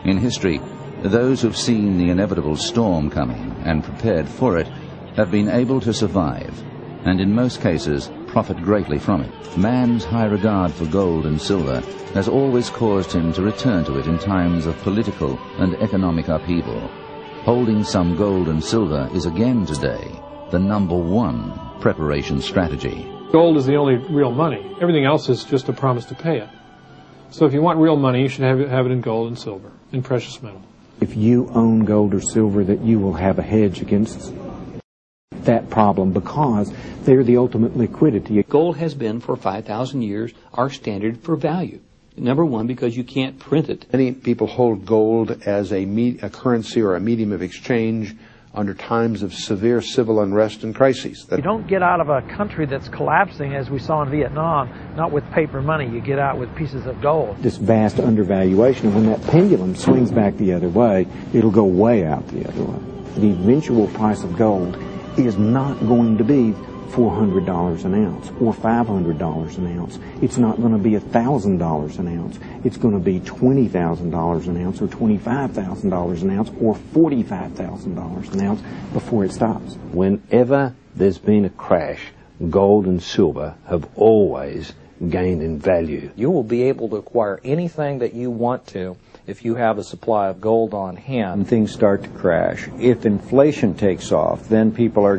In history, those who've seen the inevitable storm coming and prepared for it have been able to survive, and in most cases profit greatly from it. Man's high regard for gold and silver has always caused him to return to it in times of political and economic upheaval. Holding some gold and silver is again today the #1 preparation strategy. Gold is the only real money. Everything else is just a promise to pay it. So if you want real money, you should have it in gold and silver, in precious metal. If you own gold or silver, that you will have a hedge against that problem because they're the ultimate liquidity. Gold has been for 5,000 years our standard for value. #1, because you can't print it. Many people hold gold as a currency or a medium of exchange under times of severe civil unrest and crises. You don't get out of a country that's collapsing, as we saw in Vietnam, not with paper money. You get out with pieces of gold. This vast undervaluation, and when that pendulum swings back the other way, it'll go way out the other way. The eventual price of gold is not going to be $400 an ounce or $500 an ounce. It's not going to be $1,000 an ounce. It's going to be $20,000 an ounce or $25,000 an ounce or $45,000 an ounce before it stops. Whenever there's been a crash, gold and silver have always gained in value. You will be able to acquire anything that you want to if you have a supply of gold on hand. When things start to crash, if inflation takes off, then people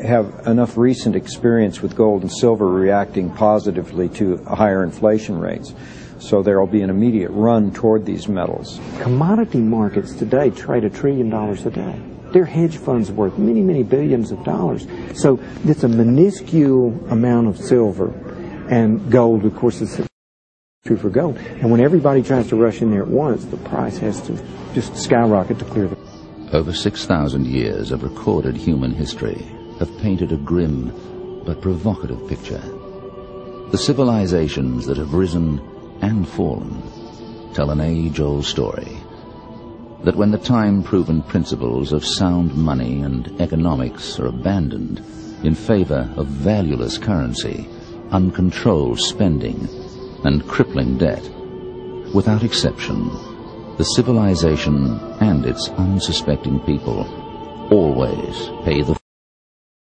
have enough recent experience with gold and silver reacting positively to higher inflation rates. So there will be an immediate run toward these metals. Commodity markets today trade $1 trillion a day. Their hedge funds worth many, many billions of dollars. So it's a minuscule amount of silver, and gold, of course, is true for gold. And when everybody tries to rush in there at once, the price has to just skyrocket to clear the... Over 6,000 years of recorded human history have painted a grim but provocative picture. The civilizations that have risen and fallen tell an age-old story. That when the time-proven principles of sound money and economics are abandoned in favor of valueless currency, uncontrolled spending, and crippling debt, without exception, the civilization and its unsuspecting people always pay the